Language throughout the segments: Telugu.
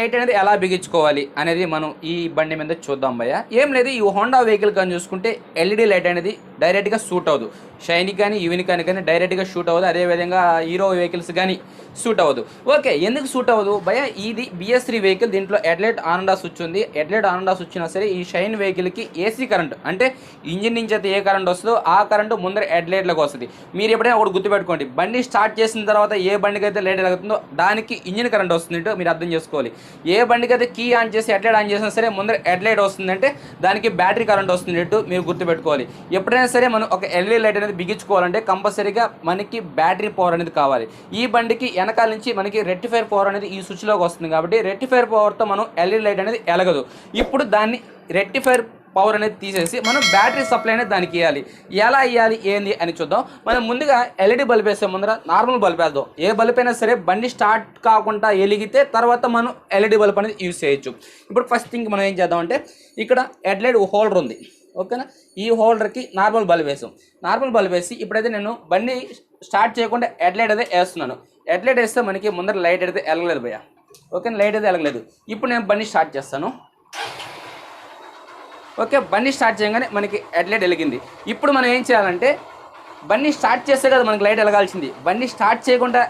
లైట్ అనేది ఎలా బిగించుకోవాలి అనేది మనం ఈ బండి మీద చూద్దాం భయ్య. ఏం లేదు, ఈ హోండా వెహికల్ కానీ చూసుకుంటే ఎల్ఈడి లైట్ అనేది డైరెక్ట్గా సూట్ అవ్వదు. షైనీ కానీ యూనికాన్ కానీ డైరెక్ట్గా షూట్ అవ్వదు. అదేవిధంగా హీరో వెహికల్స్ కానీ సూట్ అవ్వదు. ఓకే, ఎందుకు సూట్ అవ్వదు భయ్య? ఇది BS3 వెహికల్, దీంట్లో headlight on and off switch ఉంది. Headlight on and off switch అయినా సరే ఈ షైన్ వెహికల్కి AC కరెంట్, అంటే ఇంజిన్ నుంచి అయితే ఏ కరెంట్ వస్తుందో ఆ కరెంటు ముందర హెడ్లైట్లకు వస్తుంది. మీరు ఎప్పుడైనా ఒకటి గుర్తుపెట్టుకోండి, బండి స్టార్ట్ చేసిన తర్వాత ఏ బండికి అయితే లైట్ వెలుగుతుందో దానికి ఇంజిన్ కరెంట్ వస్తుందంటే మీరు అర్థం చేసుకోవాలి. ఏ బండికి అయితే కీ ఆన్ చేసి హెడ్లైట్ ఆన్ చేసినా సరే ముందర హెడ్లైట్ వస్తుందంటే దానికి బ్యాటరీ కరెంట్ వస్తున్నట్టు మీరు గుర్తుపెట్టుకోవాలి. ఎప్పుడైనా సరే మనం ఒక LED లైట్ అనేది బిగించుకోవాలంటే కంపల్సరీగా మనకి బ్యాటరీ పవర్ అనేది కావాలి. ఈ బండికి వెనకాల నుంచి మనకి రెక్టిఫైర్ పవర్ అనేది ఈ స్విచ్లోకి వస్తుంది కాబట్టి రెక్టిఫైర్ పవర్తో మనం LED లైట్ అనేది వెలగదు. ఇప్పుడు దాన్ని రెక్టిఫైర్ పవర్ అనేది తీసేసి మనం బ్యాటరీ సప్లై అనేది దానికి ఇవ్వాలి. ఎలా ఇవ్వాలి ఏంది అని చూద్దాం. మనం ముందుగా LED బల్బ్ వేసే ముందర నార్మల్ బల్బ్ వేద్దాం. ఏ బల్బ్ అయినా సరే బండి స్టార్ట్ కాకుండా వెలిగితే తర్వాత మనం LED బల్బ్ అనేది యూజ్ చేయొచ్చు. ఇప్పుడు ఫస్ట్ థింగ్ మనం ఏం చేద్దాం అంటే ఇక్కడ హెడ్లైట్ హోల్డర్ ఉంది, ఓకేనా. ఈ హోల్డర్కి నార్మల్ బల్బ్ వేసాం. నార్మల్ బల్బ్ వేసి ఇప్పుడైతే నేను బండి స్టార్ట్ చేయకుండా హెడ్లైట్ అయితే వేస్తున్నాను. హెడ్లైట్ వేస్తే మనకి ముందర లైట్ అయితే వెలగలేదు భయ్య, ఓకే. లైట్ అయితే వెలగలేదు. ఇప్పుడు నేను బండి స్టార్ట్ చేస్తాను. ఓకే, బండి స్టార్ట్ చేయగానే మనకి హెడ్లైట్ వెలిగింది. ఇప్పుడు మనం ఏం చేయాలంటే బండి స్టార్ట్ చేస్తే కదా మనకి లైట్ వెలగాల్సింది. బండి స్టార్ట్ చేయకుండా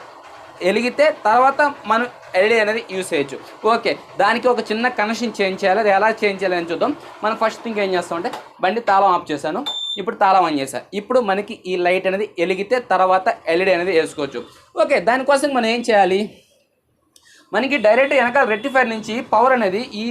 వెలిగితే తర్వాత మనం LED అనేది యూజ్ చేయొచ్చు. ఓకే, దానికి ఒక చిన్న కనెక్షన్ చేంజ్ చేయాలి. అది ఎలా చేంజ్ చేయాలి అని చూద్దాం. మనం ఫస్ట్ థింగ్ ఏం చేస్తామంటే బండి తాళం ఆఫ్ చేశాను, ఇప్పుడు తాళం ఆన్ చేశాను. ఇప్పుడు మనకి ఈ లైట్ అనేది వెలిగితే తర్వాత LED అనేది వేసుకోవచ్చు. ఓకే, దానికోసం మనం ఏం చేయాలి, మనకి డైరెక్ట్ వెనకాల రెక్టిఫైర్ నుంచి పవర్ అనేది ఈ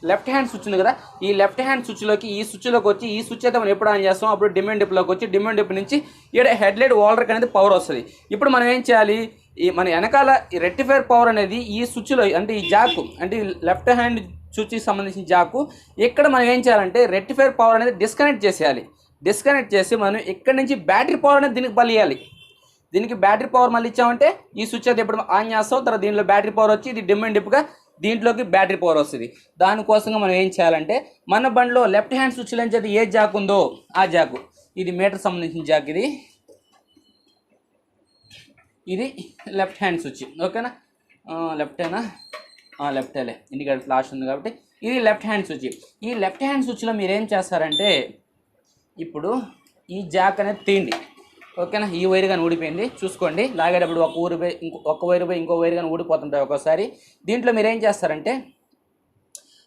లెఫ్ట్ హ్యాండ్ స్విచ్ ఉంది కదా, ఈ లెఫ్ట్ హ్యాండ్ స్విచ్లోకి ఈ స్విచ్లోకి వచ్చి ఈ స్విచ్ అయితే మనం ఎప్పుడు ఆన్ చేస్తాం అప్పుడు డిమాండ్ డిప్లోకి వచ్చి డిమాండ్ డిప్ నుంచి ఇక్కడ హెడ్లైట్ హోల్డర్కి అనేది పవర్ వస్తుంది. ఇప్పుడు మనం ఏం చేయాలి, ఈ మన వెనకాల ఈ రెక్టిఫైర్ పవర్ అనేది ఈ స్విచ్లో అంటే ఈ జాకు అంటే లెఫ్ట్ హ్యాండ్ స్విచ్కి సంబంధించిన జాకు ఇక్కడ మనం ఏం చేయాలంటే రెక్టిఫైర్ పవర్ అనేది డిస్కనెక్ట్ చేసేయాలి. డిస్కనెక్ట్ చేసి మనం ఇక్కడ నుంచి బ్యాటరీ పవర్ అనేది దీనికి బలియాలి. దీనికి బ్యాటరీ పవర్ మళ్ళీ ఇచ్చామంటే ఈ స్విచ్ అయితే ఎప్పుడు ఆన్ చేస్తాం, తర్వాత దీంట్లో బ్యాటరీ పవర్ వచ్చి ఇది డిమాండ్ డిప్గా దీంట్లోకి బ్యాటరీ పవర్ వస్తుంది. దానికోసంగా మనం ఏం చేయాలంటే మన బండిలో లెఫ్ట్ హ్యాండ్ స్విచ్లో నుంచి ఏ జాక్ ఉందో ఆ జాకు, ఇది మీటర్ సంబంధించిన జాక్, ఇది లెఫ్ట్ హ్యాండ్ స్విచ్, ఓకేనా. లెఫ్టేనా, లెఫ్టేలే, ఇండికేటర్ ఫ్లాష్ ఉంది కాబట్టి ఇది లెఫ్ట్ హ్యాండ్ స్విచ్. ఈ లెఫ్ట్ హ్యాండ్ స్విచ్లో మీరు ఏం చేస్తారంటే ఇప్పుడు ఈ జాక్ అనేది తీయండి, ఓకేనా. ఈ వైర్ కానీ ఊడిపోయింది చూసుకోండి, లాగేటప్పుడు ఒక వైర్ పోయి ఇంకో వైర్ కానీ ఊడిపోతుంటాయి ఒక్కోసారి. దీంట్లో మీరు ఏం చేస్తారంటే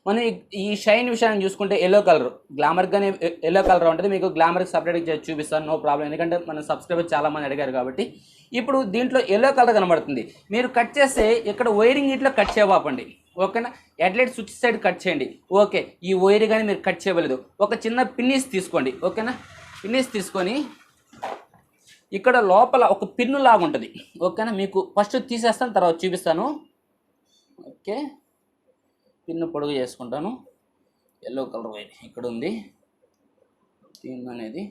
మనం ఈ షైన్ విషయాన్ని చూసుకుంటే ఎల్లో కలర్ గ్లామర్కి కానీ ఎల్లో కలర్ ఉంటుంది. మీకు గ్లామర్కి సపరేట్గా చూపిస్తాను, నో ప్రాబ్లం, ఎందుకంటే మన సబ్స్క్రైబర్ చాలామంది అడిగారు కాబట్టి. ఇప్పుడు దీంట్లో ఎల్లో కలర్ కనబడుతుంది. మీరు కట్ చేస్తే ఇక్కడ వైరింగ్ ఇట్లా కట్ చేయబాపండి, ఓకేనా. హెడ్లైట్ స్విచ్ సైడ్ కట్ చేయండి. ఓకే, ఈ వైర్ కానీ మీరు కట్ చేయలేదు. ఒక చిన్న పిన్నీస్ తీసుకోండి, ఓకేనా. పిన్నీస్ తీసుకొని ఇక్కడ లోపల ఒక పిన్ను లాగా ఉంటుంది, ఓకేనా. మీకు ఫస్ట్ తీసేస్తాను తర్వాత చూపిస్తాను. ఓకే, పిన్ను పొడుగు చేసుకుంటాను. ఎల్లో కలర్ వైర్ ఇక్కడ ఉంది, పిన్ అనేది.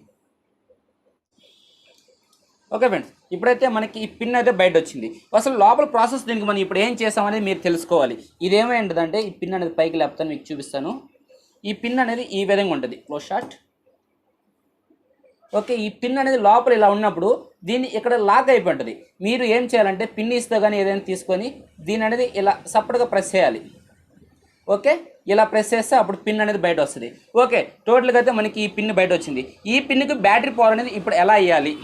ఓకే ఫ్రెండ్స్, ఇప్పుడైతే మనకి ఈ పిన్ అయితే బయట వచ్చింది. అసలు లోపల ప్రాసెస్ దీనికి మనం ఇప్పుడు ఏం చేస్తామనేది మీరు తెలుసుకోవాలి. ఇదేమైంటుందంటే ఈ పిన్ అనేది పైకి లేపుతాను, మీకు చూపిస్తాను. ఈ పిన్ అనేది ఈ విధంగా ఉంటుంది, క్లోజ్ షాట్. ఓకే, ఈ పిన్ అనేది లోపల ఇలా ఉన్నప్పుడు దీన్ని ఇక్కడ లాక్ అయిపోయి ఉంటుంది. మీరు ఏం చేయాలంటే పిన్ ఇస్తే కానీ ఏదైనా తీసుకొని దీని అనేది ఇలా సపరేట్గా ప్రెస్ చేయాలి. ఓకే, ఇలా ప్రెస్ చేస్తే అప్పుడు పిన్ అనేది బయట వస్తుంది. ఓకే, టోటల్గా అయితే మనకి ఈ పిన్ బయట వచ్చింది. ఈ పిన్కి బ్యాటరీ పవర్ అనేది ఇప్పుడు ఎలా ఇవ్వాలి,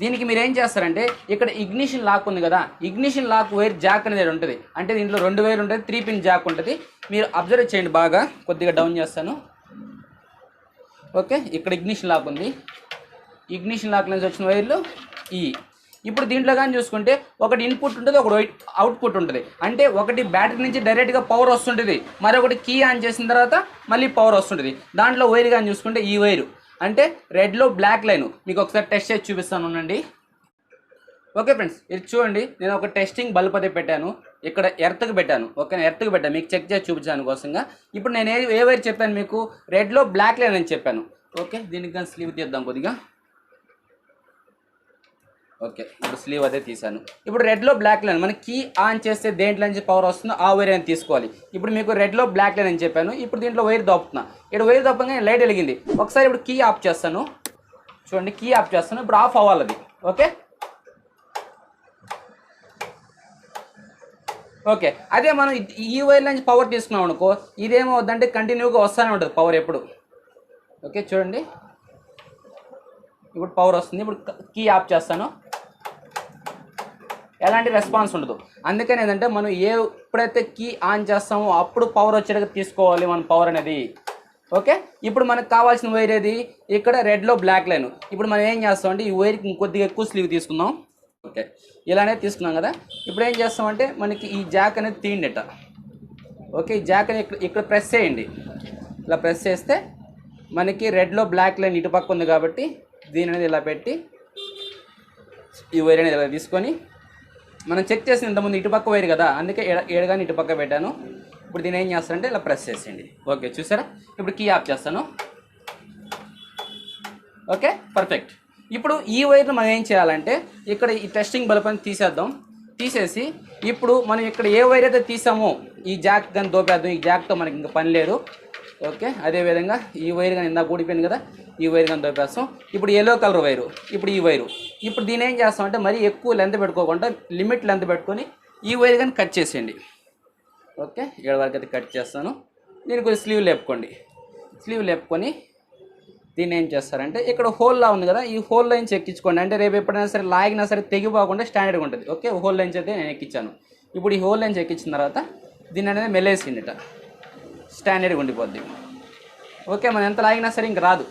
దీనికి మీరు ఏం చేస్తారంటే ఇక్కడ ఇగ్నిషన్ లాక్ ఉంది కదా, ఇగ్నిషన్ లాక్ వైర్ జాక్ అనేది ఉంటుంది. అంటే దీంట్లో 2 వైర్ ఉంటుంది, 3 పిన్ జాక్ ఉంటుంది. మీరు అబ్జర్వ్ చేయండి బాగా, కొద్దిగా డౌన్ చేస్తాను. ఓకే, ఇక్కడ ఇగ్నిషన్ లాక్ ఉంది. ఇగ్నిషన్ లాక్ నుంచి వచ్చిన వైర్లు ఇప్పుడు దీంట్లో కానీ చూసుకుంటే ఒకటి ఇన్పుట్ ఉంటుంది, ఒకటి అవుట్పుట్ ఉంటుంది. అంటే ఒకటి బ్యాటరీ నుంచి డైరెక్ట్గా పవర్ వస్తుంటుంది, మరొకటి కీ ఆన్ చేసిన తర్వాత మళ్ళీ పవర్ వస్తుంటుంది. దాంట్లో వైర్ కానీ చూసుకుంటే ఈ వైరు అంటే రెడ్లో బ్లాక్ లైన్, మీకు ఒకసారి టెస్ట్ చేసి చూపిస్తాను ఉండండి. ఓకే ఫ్రెండ్స్, ఇది చూడండి, నేను ఒక టెస్టింగ్ బల్బ్ అయితే పెట్టాను, ఇక్కడ ఎర్త్కి పెట్టాను, ఓకేనా. ఎర్త్కి పెట్టాను మీకు చెక్ చేసి చూపించాను కోసంగా. ఇప్పుడు నేను ఏ వైర్ చెప్పాను మీకు, రెడ్లో బ్లాక్ లైన్ అని చెప్పాను. ఓకే, దీనికి కానీ స్లీవ్ తీద్దాం కొద్దిగా. ఓకే, ఇప్పుడు స్లీవ్ అదే తీసాను. ఇప్పుడు రెడ్లో బ్లాక్ లైన్ మనకి కీ ఆన్ చేస్తే దేంట్లో నుంచి పవర్ వస్తుందో ఆ వైర్ అని తీసుకోవాలి. ఇప్పుడు మీకు రెడ్లో బ్లాక్ లైన్ అని చెప్పాను. ఇప్పుడు దీంట్లో వైర్ దొప్పుతున్నా, ఇక్కడ వైర్ దొప్పగానే లైట్ వెలిగింది. ఒకసారి ఇప్పుడు కీ ఆఫ్ చేస్తాను, చూడండి, కీ ఆఫ్ చేస్తాను. ఇప్పుడు ఆఫ్ అవ్వాలి అది. ఓకే, ఓకే, అదే మనం ఈ వైర్ నుంచి పవర్ తీసుకున్నాం అనుకో, ఇదేమవుద్దంటే కంటిన్యూగా వస్తూనే ఉంటుంది పవర్ ఎప్పుడు. ఓకే చూడండి, ఇప్పుడు పవర్ వస్తుంది. ఇప్పుడు కీ ఆఫ్ చేస్తాను, ఎలాంటి రెస్పాన్స్ ఉండదు. అందుకని ఏంటంటే మనం ఎప్పుడైతే కీ ఆన్ చేస్తామో అప్పుడు పవర్ వచ్చేటప్పుడు తీసుకోవాలి మనం పవర్ అనేది. ఓకే, ఇప్పుడు మనకు కావాల్సిన వైర్ ఏది, ఇక్కడ రెడ్లో బ్లాక్ లైన్. ఇప్పుడు మనం ఏం చేస్తామంటే ఈ వైర్కి ఇంకొద్దిగా ఎక్కువ స్లీవ్ తీసుకుందాం. ఓకే, ఇలానే తీసుకున్నాం కదా. ఇప్పుడు ఏం చేస్తామంటే మనకి ఈ జాక్ అనేది తీయండిట. ఓకే, ఈ జాక్ అనేది ఇక్కడ ప్రెస్ చేయండి. ఇలా ప్రెస్ చేస్తే మనకి రెడ్లో బ్లాక్ లైన్ ఇటు పక్క ఉంది కాబట్టి దీని అనేది ఇలా పెట్టి ఈ వైర్ అనేది ఇలా తీసుకొని మనం చెక్ చేసిన ఇంతకుముందు ఇటుపక్క వైర్ కదా, అందుకే ఏడగాని ఇటుపక్క పెట్టాను. ఇప్పుడు దీన్ని ఏం చేస్తానంటే ఇలా ప్రెస్ చేసేయండి. ఓకే చూసారా, ఇప్పుడు కీ ఆఫ్ చేస్తాను. Okay perfect. ఇప్పుడు ఈ వైర్ను మనం ఏం చేయాలంటే ఇక్కడ ఈ టెస్టింగ్ బల్బ్ అని తీసేద్దాం. తీసేసి ఇప్పుడు మనం ఇక్కడ ఏ వైర్ అయితే తీసామో ఈ జాక్ కానీ దోపేద్దాం. ఈ జాక్తో మనకి ఇంకా పని లేదు. ఓకే, అదేవిధంగా ఈ వైర్ కానీ ఇందాక ఊడిపోయింది కదా, ఈ వైర్ కానీ దోపేస్తాం. ఇప్పుడు ఎల్లో కలర్ వైరు, ఇప్పుడు ఈ వైరు. ఇప్పుడు దీని ఏం చేస్తామంటే మరీ ఎక్కువ లెంత్ పెట్టుకోకుండా లిమిట్ లెంత్ పెట్టుకొని ఈ వైర్ కానీ కట్ చేసేయండి. ఓకే, ఏడు వరకు అయితే కట్ చేస్తాను. దీనికి కొంచెం స్లీవ్ లేపుకోండి. స్లీవ్ లేపుకొని దీన్ని ఏం చేస్తారంటే ఇక్కడ హోల్లా ఉంది కదా, ఈ హోల్ లైన్స్ ఎక్కించుకోండి. అంటే రేపు ఎప్పుడైనా సరే లాగినా సరే తెగిపోకుండా స్టాండర్డ్గా ఉంటుంది. ఓకే, హోల్ లైన్స్ అయితే నేను ఎక్కించాను. ఇప్పుడు ఈ హోల్ లైన్స్ ఎక్కించిన తర్వాత దీన్ని అనేది మెల్లేసిండిట, స్టాండర్డ్గా ఉండిపోద్ది. ఓకే, మనం ఎంత లాగినా సరే ఇంక రాదు.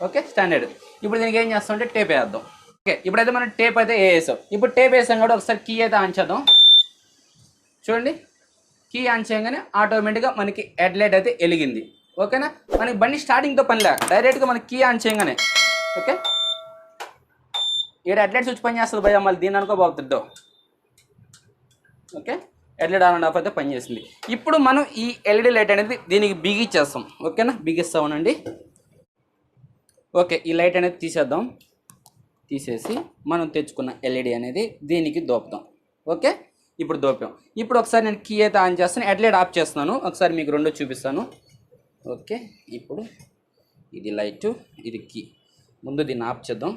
Okay standard. ఇప్పుడు దీనికి ఏం చేస్తామంటే టేప్ వేద్దాం. ఓకే, ఇప్పుడైతే మనం టేప్ అయితే వేసాం. ఇప్పుడు టేప్ వేసాం కూడా ఒకసారి కీ అయితే ఆన్ చేద్దాం. చూడండి, కీ ఆన్ చేయగానే ఆటోమేటిక్గా మనకి హెడ్ లైట్ అయితే వెలిగింది. ఓకేనా, మనకి బండి స్టార్టింగ్తో పనిలే, డైరెక్ట్గా మనకి కీ ఆన్ చేయగానే. ఓకే, ఇక్కడ హెడ్ లైట్ స్విచ్ పని చేస్తుంది భయ, మళ్ళీ దీన్ని అనుకోబోతుందో. Okay, LED on and off అయితే పనిచేసింది. ఇప్పుడు మనం ఈ ఎల్ఈడి లైట్ అనేది దీనికి బిగిచ్చేస్తాం. ఓకేనా, బిగిస్తామనండి. ఓకే, ఈ లైట్ అనేది తీసేద్దాం. తీసేసి మనం తెచ్చుకున్న ఎల్ఈడి అనేది దీనికి దోపుతాం. ఓకే, ఇప్పుడు దోపాం. ఇప్పుడు ఒకసారి నేను కీ అయితే ఆన్ చేస్తాను, హెడ్లైట్ ఆఫ్ చేస్తున్నాను. ఒకసారి మీకు రెండు చూపిస్తాను. ఓకే, ఇప్పుడు ఇది లైటు, ఇది కీ. ముందు దీన్ని ఆఫ్ చేద్దాం.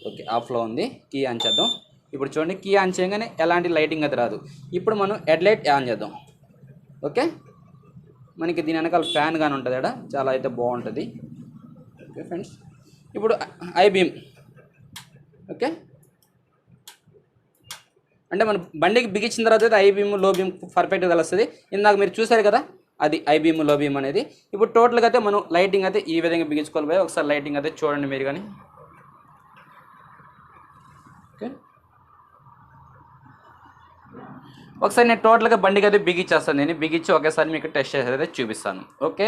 ఓకే, ఆఫ్లో ఉంది. కీ ఆన్ చేద్దాం. ఇప్పుడు చూడండి, కీ ఆన్ చేయగానే ఎలాంటి లైటింగ్ అయితే రాదు. ఇప్పుడు మనం హెడ్లైట్ ఆన్ చేద్దాం. ఓకే, మనకి దీని వెనకాల ఫ్యాన్ కానీ ఉంటుంది కదా, చాలా అయితే బాగుంటుంది. ఓకే ఫ్రెండ్స్, ఇప్పుడు ఐ బీమ్. ఓకే, అంటే మన బండికి బిగించిన తర్వాత ఐ బీమ్ లో బీమ్ పర్ఫెక్ట్గా తెలుస్తుంది. ఇందాక మీరు చూసారు కదా, అది ఐ బీమ్ లో బీమ్ అనేది. ఇప్పుడు టోటల్గా అయితే మనం లైటింగ్ అయితే ఈ విధంగా బిగించుకోవాలి పోయి. ఒకసారి లైటింగ్ అయితే చూడండి మీరు కానీ. ఓకే, ఒకసారి నేను టోటల్గా బండికి అయితే బిగించేస్తాను. నేను బిగించి ఒకేసారి మీకు టెస్ట్ చేసి అయితే చూపిస్తాను. ఓకే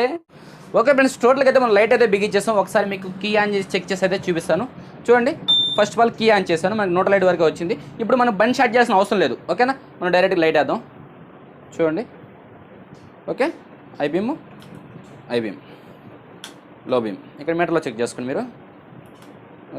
ఓకే ఫ్రెండ్స్, టోటల్గా అయితే మనం లైట్ అయితే బిగించేస్తాం. ఒకసారి మీకు కీ ఆన్ చేసి చెక్ చేసి అయితే చూపిస్తాను. చూడండి, first of all key on చేశాను, మనకి 100 లైట్ వరకు వచ్చింది. ఇప్పుడు మనం బండి స్టార్ట్ చేయాల్సిన అవసరం లేదు. ఓకేనా, మనం డైరెక్ట్గా లైట్ వేద్దాం. చూడండి, ఓకే, ఐ బీమ్, లో బీమ్. ఇక్కడ మీటర్లో చెక్ చేసుకోండి మీరు.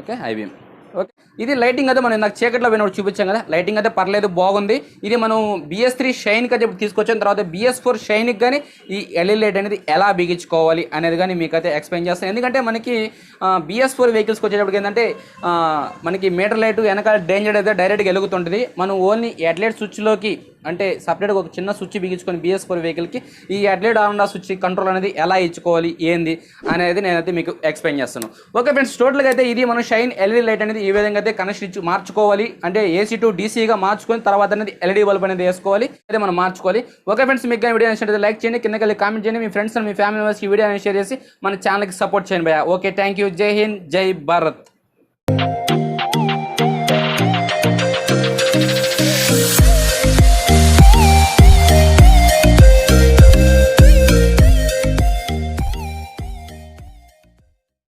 Okay, I beam. ఓకే, ఇది లైటింగ్ అయితే మనం ఇందాక చీకట్లో పోయినప్పుడు చూపించాం కదా, లైటింగ్ అయితే పర్లేదు, బాగుంది. ఇది మనం BS3 షైన్కి అయితే తీసుకొచ్చిన తర్వాత BS4 షైన్కి కానీ ఈ ఎల్ఈడి లైట్ అనేది ఎలా బిగించుకోవాలి అనేది కానీ మీకు అయితే ఎక్స్ప్లెయిన్ చేస్తాను. ఎందుకంటే మనకి BS4 వెహికల్స్కి వచ్చేటప్పటికి ఏంటంటే మనకి మీటర్ లైట్ వెనకాల డేంజర్ అయితే డైరెక్ట్గా వెలుగుతుంటుంది. మనం ఓన్లీ హెడ్లైట్ స్విచ్లోకి అంటే సపరేట్గా ఒక చిన్న స్విచ్ బిగించుకొని BS4 వెహికల్కి ఈ headlight on off switch control అనేది ఎలా ఇచ్చుకోవాలి ఏంది అనేది నేనైతే మీకు ఎక్స్ప్లెయిన్ చేస్తాను. ఓకే ఫ్రెండ్స్, టోటల్గా అయితే ఇది మనం షైన్ ఎల్ఈడి లైట్ అనేది ఈ విధంగా అయితే కనెక్షన్ ఇచ్చి మార్చుకోవాలి. అంటే AC to DCగా మార్చుకొని తర్వాత అనేది LED బల్బ్ అనేది వేసుకోవాలి. అయితే మనం మార్చుకోవాలి. ఓకే ఫ్రెండ్స్, మీకు కానీ వీడియో నచ్చినట్లయితే లైక్ చేయండి, కిందకి వెళ్ళి కామెంట్ చేయండి, మీ ఫ్రెండ్స్ అండ్ మీ ఫ్యామిలీ మెంబర్స్కి వీడియో అనేది షేర్ చేసి మన ఛానల్కి సపోర్ట్ చేయండి భయ్యా. Okay, thank you. జై హింద్, జై భారత్.